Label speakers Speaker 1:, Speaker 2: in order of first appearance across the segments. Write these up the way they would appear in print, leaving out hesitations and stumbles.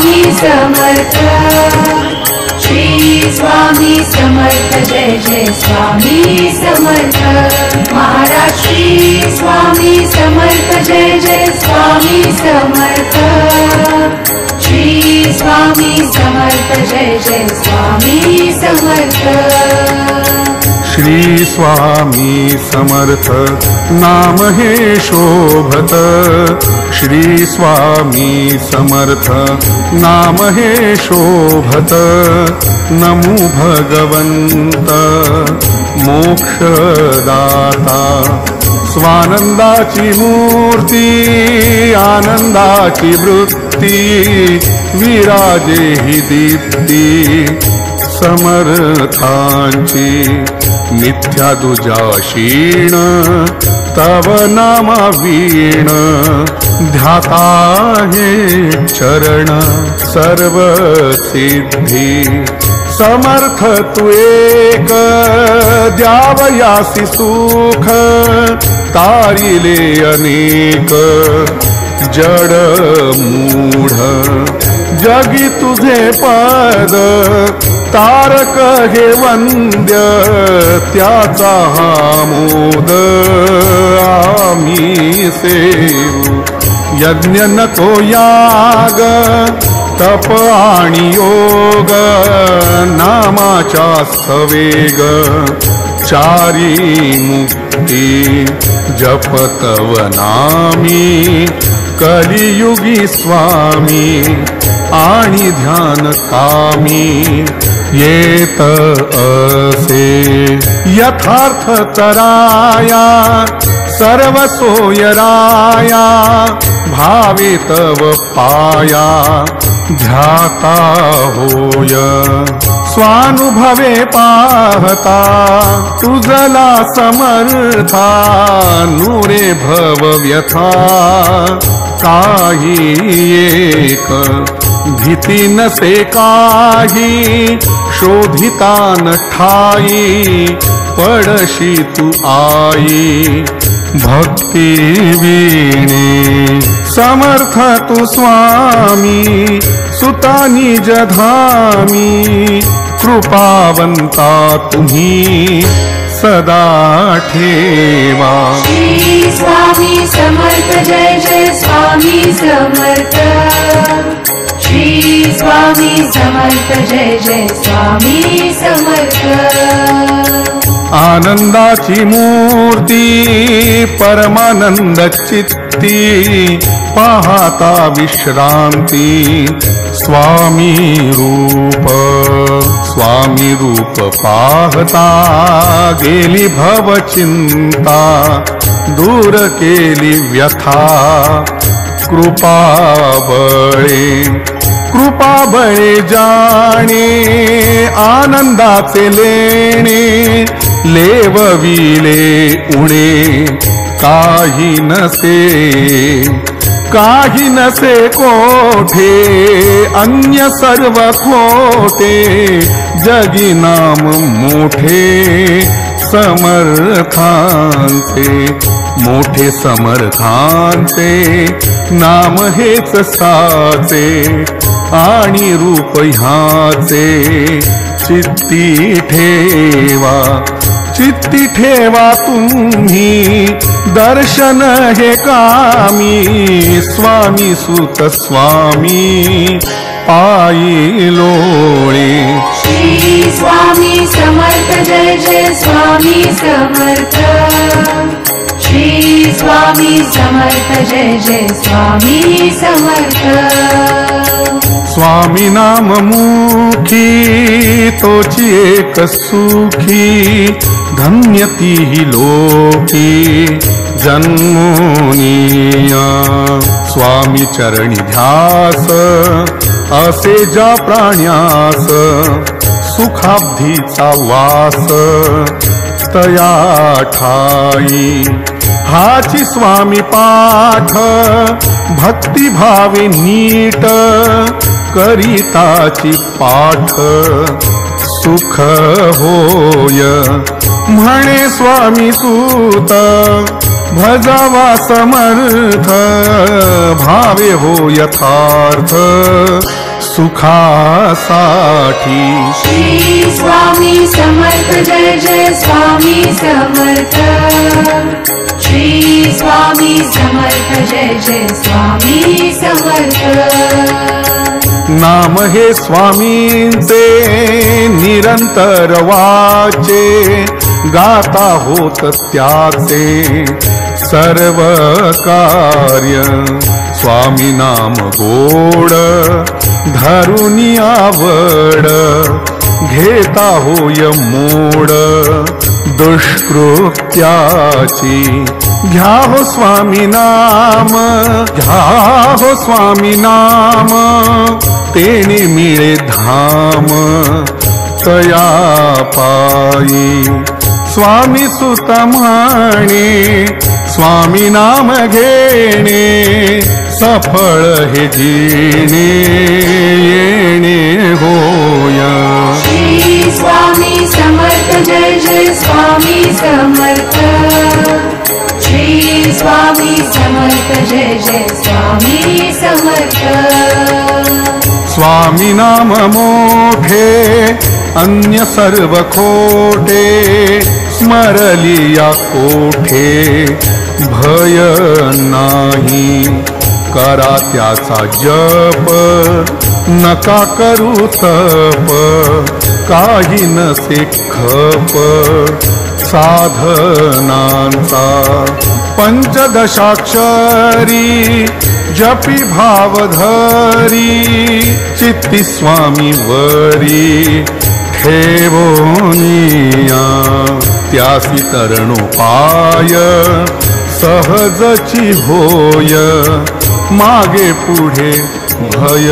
Speaker 1: स्वामी समर्थ, श्री स्वामी समर्थ, जय जय स्वामी समर्थ महाराज। श्री स्वामी समर्थ, जय जय स्वामी समर्थ, श्री स्वामी समर्थ, जय जय स्वामी समर्थ।
Speaker 2: श्री स्वामी समर्थ नाम हे शोभत, श्री स्वामी समर्थ नाम हे शोभत। नमो भगवंत मोक्षदाता, स्वानंदाची मूर्ती आनंदाची वृत्ती, विराजे ही दीप्ती समर्थांची। मिथ्या दुजाशीण तव नामा वीण, ध्याता हे चरण सर्व सिद्धी। समर्थ तू एक द्यावयासी सुख, तारिले अनेक जड मूढ। जगी तुझे पद तारक हे वंद्य, त्याचा हा मोद आम्ही सेवू। यज्ञ नको याग तप आणि योग, नामाच्या सवेग चारी मुक्ती। जप तव नामी कलियुगी स्वामी, आणि ध्यान कामी येत असे। यथार्थ तराया सर्व सोयराया, भावे तव पाया ध्याता होय। स्वानुभवे पाहता तुझला समर्था, नुरे भव व्यथा काही एक। भीती नसे काही शोधिता न ठाई, पडशी तू आई भक्ती वीणे। समर्थ तू स्वामी सुता निज धामी, कृपावंता तुम्ही सदा ठेवा।
Speaker 1: श्री स्वामी समर्थ, जय जय स्वामी समर्थ, श्री स्वामी समर्थ, जय जय स्वामी समर्थ।
Speaker 2: आनंदाची मूर्ती परमानंद चित्ती, पाहता विश्रांती स्वामी रूप पाहता। गेली भव चिंता दूर केली व्यथा, कृपा बळे जाणे आनंदाचे लेणे। लेवविले उणे काही नसे कोठे, अन्य सर्व खोटे जगी नाम मोठे समर्थांचे। मोठे समर्थांचे नाम हेच साचे, आणि रूप ह्याचे चित्ती ठेवा तुम्ही। दर्शन हे कामी स्वामी सुत स्वामी पायी लोळे।
Speaker 1: श्री स्वामी समर्थ, जय जय स्वामी समर्थ, श्री स्वामी समर्थ, जय जय स्वामी समर्थ।
Speaker 2: स्वामी नाम मुखी तोची एक सुखी, धन्य ती ही लोकी जन्मोनिया। स्वामी चरणी ध्यास असे ज्या प्राण्यास, सुखाब्धीचा वास तया ठाई। हाची स्वामी पाठ भक्ती भावे नीट, करिताची पाठ सुख होय। म्हणे स्वामी सूत भजावा समर्थ, भावे हो यथार्थ सुखासाठी.
Speaker 1: श्री स्वामी समर्थ जय जय स्वामी समर्थ. श्री स्वामी समर्थ जय जय स्वामी समर्थ.
Speaker 2: नाम हे स्वामींचे निरंतर वाचे, गाता होत त्याचे सर्व कार्य. स्वामी नाम गोड धरुनी आवड, घेता होय मोड दुष्कृत्याची. घ्या हो स्वामी नाम, घ्या हो स्वामी नाम, तेने मिळे धाम तया पायी. स्वामी सुत म्हणे स्वामी नाम घेणे, सफळ हे जीणे येणे होय.
Speaker 1: श्री स्वामी समर्थ जय जय स्वामी समर्थ. श्री स्वामी समर्थ जय जय स्वामी समर्थ.
Speaker 2: स्वामी नाम मोठे अन्य सर्व खोटे, स्मरलिया कोठे भय नाही. करा त्याचा जप नका करू तप, काही नसे खप साधनांचा. पंचदशाक्षरी जपी भावधरी, चित्ती स्वामी वरी ठेवोनिया. त्यासी तरणोपाय सहजची होय, मागे पुढे भय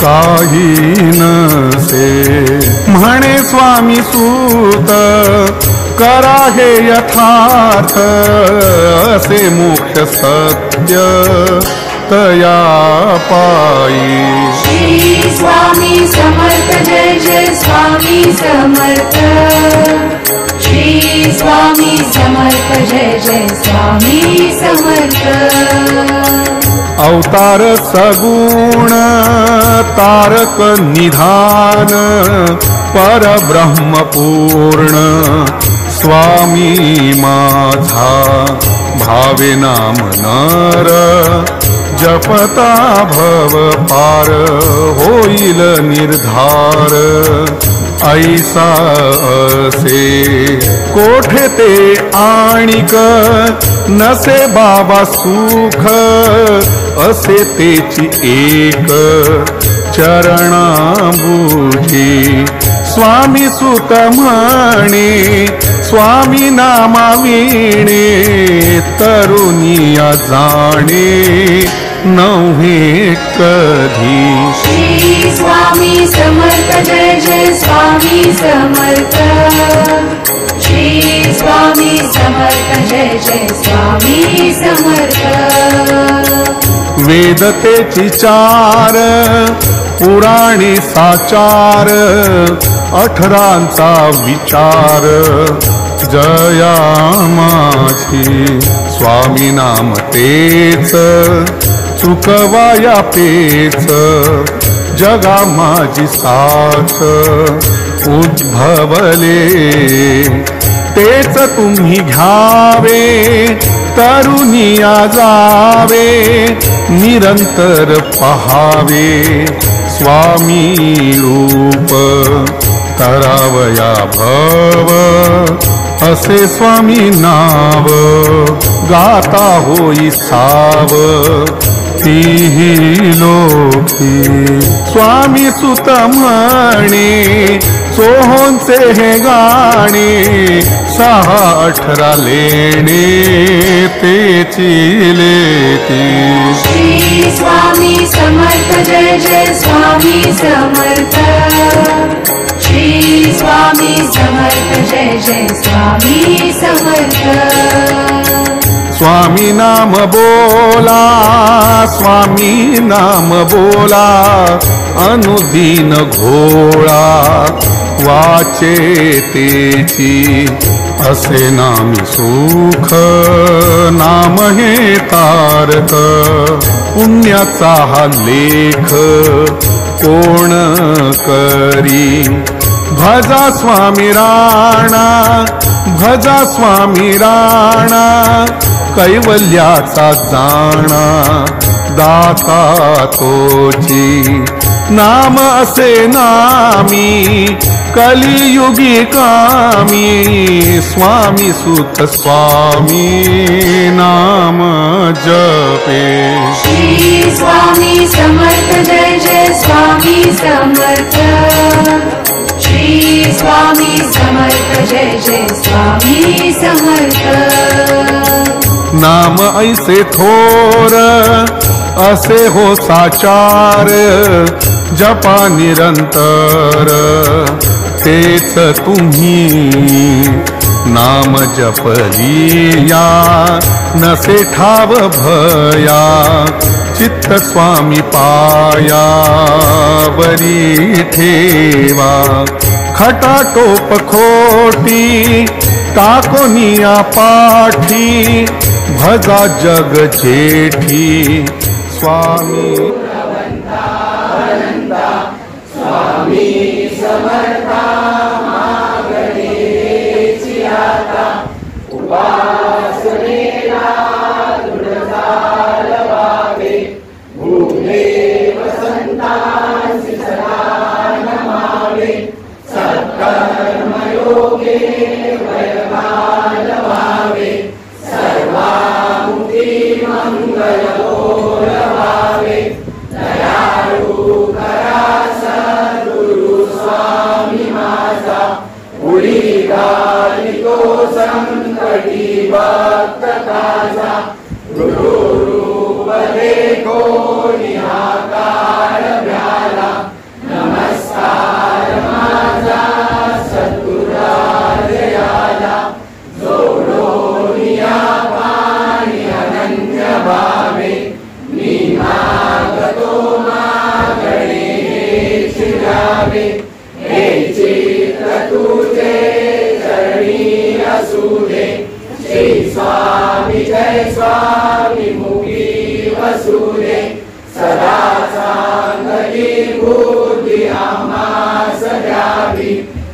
Speaker 2: काही नसे. म्हणे स्वामी सूत करा हे यथार्थ, असे मोक्ष सत्य तया पायी.
Speaker 1: श्री स्वामी समर्थ जय जय स्वामी समर्थ. श्री स्वामी समर्थ जय जय स्वामी समर्थ.
Speaker 2: अवतार सगुण तारक निधान, परब्रह्म पूर्ण स्वामी माझा. भावे नाम नर जपता भव पार, होईल निर्धार ऐसा असे. कोठे ते आणिक नसे बाबा सुख, असे तेची एक चरणा बुझी. स्वामी सुत म्हणे स्वामी नामा वीणे, तरुनिया जाणे नव्हे कधी.
Speaker 1: श्री स्वामी समर्थ जय जय स्वामी समर्थ. श्री स्वामी समर्थ जय जय स्वामी समर्थ.
Speaker 2: वेदतेची चार पुराणे साचार, 18चा विचार जया माझी. स्वामी नाम तेच चुकवाया पेच, जगा माझी साथ उद्भवले. तेच तुम्ही घ्यावे तरुनिया जावे, निरंतर पहावे स्वामी रूप तरावया भव. असे स्वामी नाव गाता होई साव, तीही लोकी. स्वामी सुत म्हणे सोहोंचे हे गाणे, 6-18 लेणे तेची लेती.
Speaker 1: श्री स्वामी समर्थ जय जय स्वामी समर्थ. श्री स्वामी समर्थ जय जय स्वामी समर्थ.
Speaker 2: स्वामी नाम बोला, स्वामी नाम बोला, अनुदीन घोळा वाचे तेची. असे नामी सुख नाम हे तारक, पुण्याचा हा लेख कोण करी भजा स्वामी राणा भजा स्वामी राणा कैवल्याचा जाणा दाता तोची नाम असे नामी कलियुगी कामी स्वामी सुत स्वामी नाम जपे
Speaker 1: श्री स्वामी समर्थ जय जय स्वामी समर्थ श्री स्वामी समर्थ जय जय स्वामी समर्थ
Speaker 2: नाम ऐसे थोर असे हो साचार जपा निरंतर तेच तुम्ही नाम जपलिया नसे ठाव भया चित्त स्वामी पाया बरी ठेवा खटाटोप खोटी टाकोनिया पाठी भजा जग जेठी स्वामी
Speaker 3: स्वामी समर्था मागणेची आता उपासनेला दृढता लवावे भूदेव संतांसी सदा नमावे सत्कर्मयोगे वैभाग व्हावे सर्वामुखी मंगल भावे दयाळू करा सद्गुरु स्वामी माझा पुढी घालितो संकटी भक्त काजा गुरुरूप देखो निहाकार भ्याला नमस्कार माझा सद्गुरालयाला जोडो निया पाणी अनन्य भावे मी मागतो मागणे हेची द्यावे हे चित्र तुझे चरणी असू दे श्री स्वामी जय स्वामी मुखी वसू दे सदा चांगली बुद्धी आम्हास द्यावी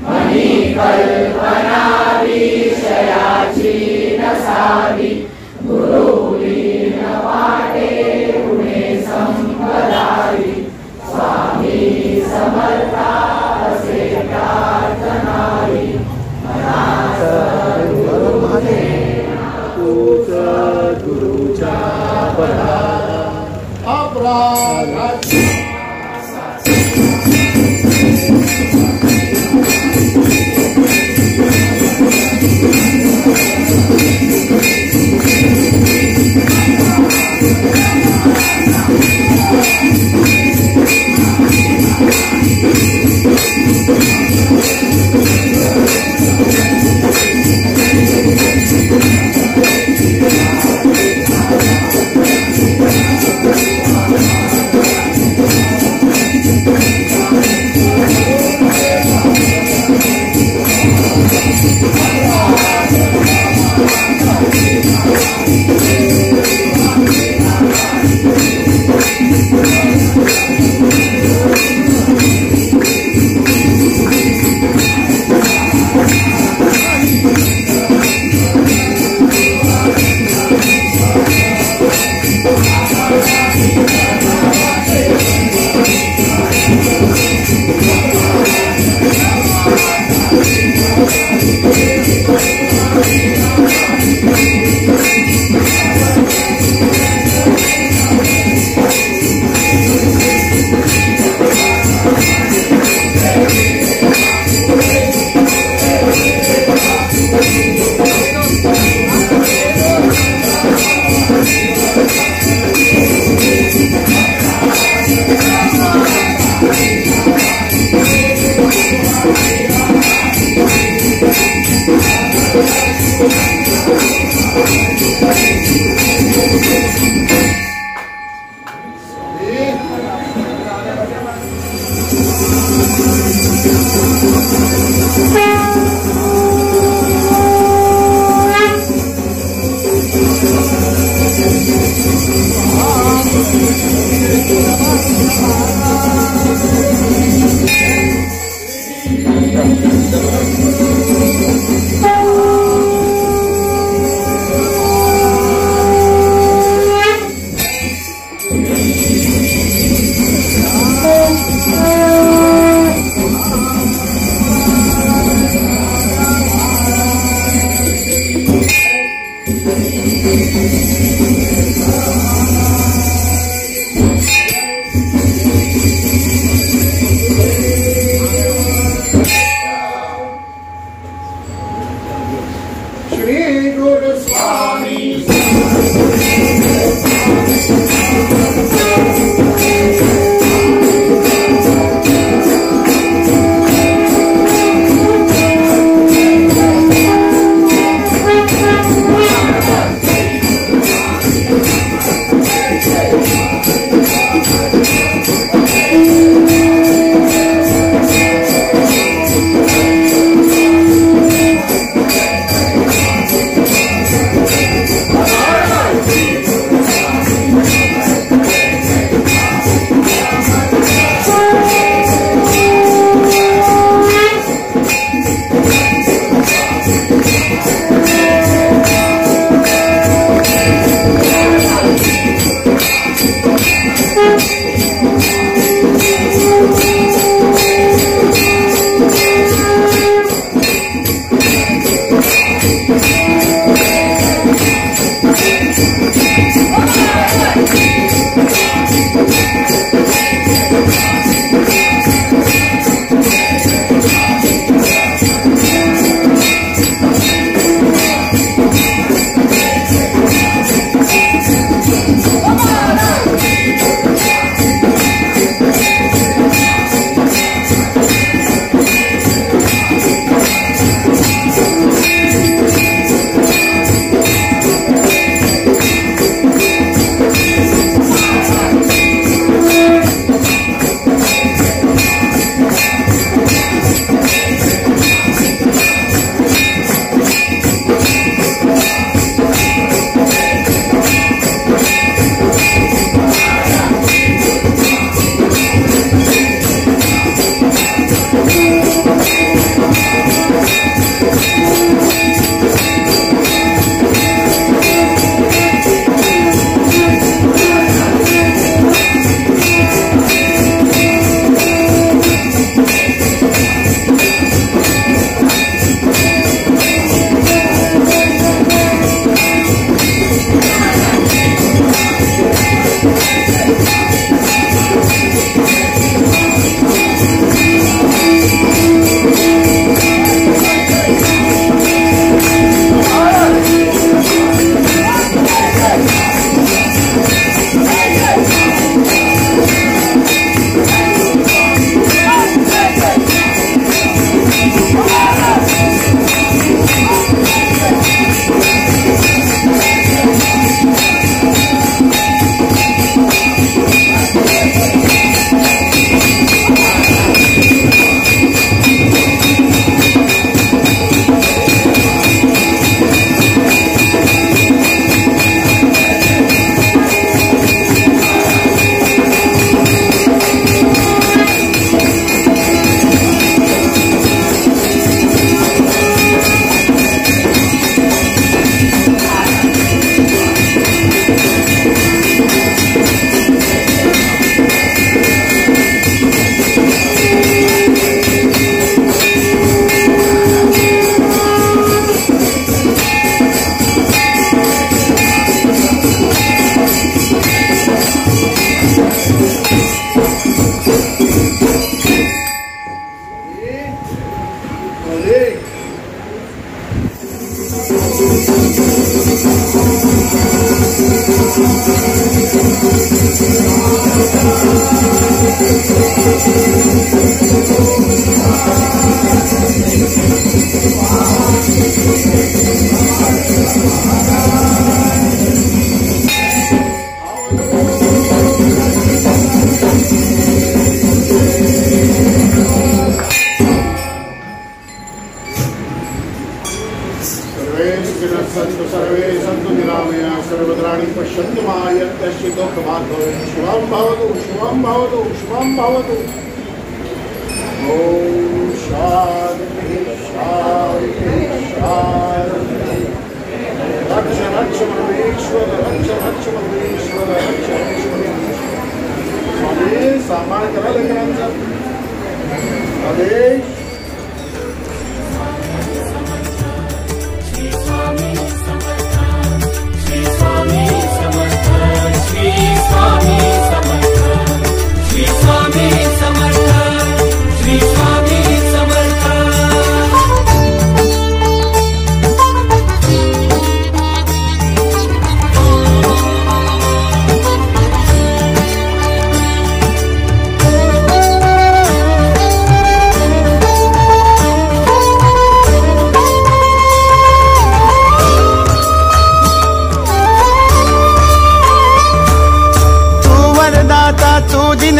Speaker 3: मनी कल्पना विषयाची नसावी गुरुलीन वाटे पुणे संपदावी स्वामी समर्था असे प्रार्थनावी मनात गुरुचे तूच गुरुच्या परा अपराध श्री गुरु स्वामी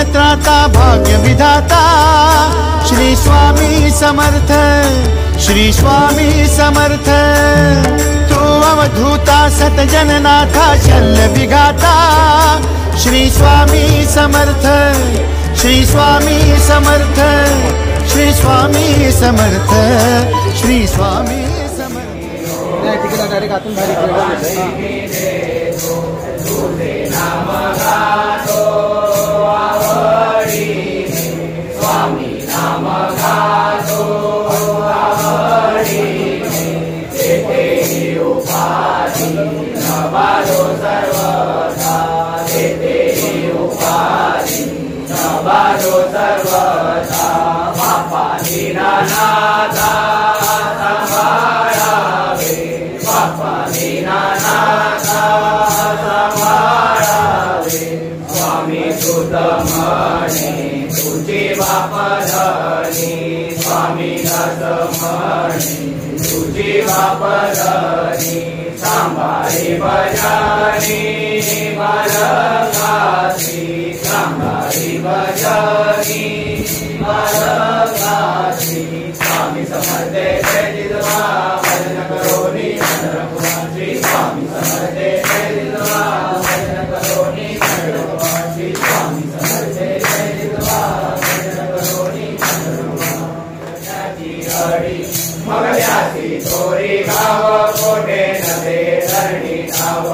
Speaker 4: दीन त्राता भाग्य विधाता श्री स्वामी समर्थ, श्री स्वामी समर्थ। तू अवधूता सतजननाथा शल्य विघाता श्री स्वामी समर्थ, श्री स्वामी समर्थ, श्री स्वामी समर्थ, श्री स्वामी समर्थ।
Speaker 5: तिकडे डायरेक्ट आतून बाहेर
Speaker 1: सांभाळी भजनी बालकासी, सांभाळी भजनी बालकासी। स्वामी समर्थे जय जिजवा भजन करोनी चंद्रकुमारी, स्वामी समर्थे जय जिजवा भजन करोनी चंद्रकुमारी, स्वामी समर्थे जय जिजवा भजन करोनी चंद्रकुमारी। हरी मगल्याची चोरी गाव कोठे नदे धरणी नाव,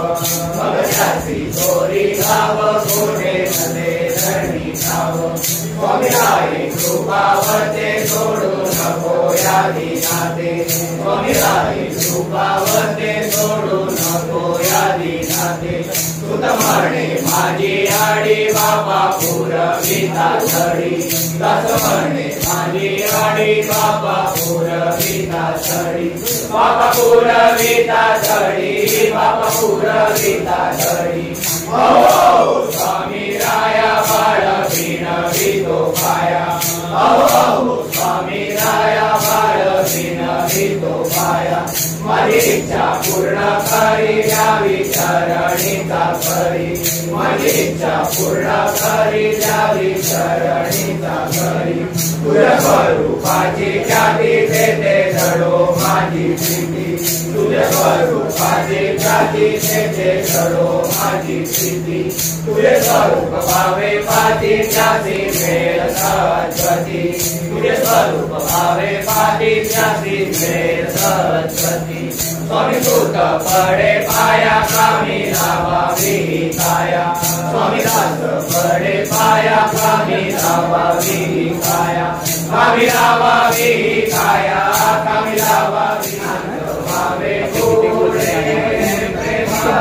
Speaker 1: मगल्याची चोरी गाव कोठे नदे धरणी नाव। स्वामी राये कृपावते सोडू नको यादी नाते, स्वामी राये कृपावते सोडू नको यादी नाते। तुत म्हणे माझी आडी बाबा पुरविता धडी, दास म्हणे माझी आडी बाबा पुरविता धडी, बाबा पुरविता धडी, बाबा पुरविता धडी। हो स्वामी राया बाळ विनवितो पाया, हो स्वामी राया बाळ विनवितो पाया। माझी इच्छा पूर्ण करी द्यावी चरणीचा करी, माझी इच्छा पूर्ण करी द्यावी चरणीचा करी। तुझ्या स्वरूपाची ख्याती देते धडो माझी प्रीती, तुझ्या स्वरूपाची ख्याती देते धडो माझी प्रीती। तुझे स्वरूप भावे पाती त्याची मेल सरस्वती, तुझे स्वरूप भावे पाती त्याची मेल सरस्वती। स्वामी सुत पडे पाया कामी लावावी काया, स्वामी दास पडे पाया कामी लावावी काया, कामी लावावी काया, कामी लावावी भावे पुढे
Speaker 5: ना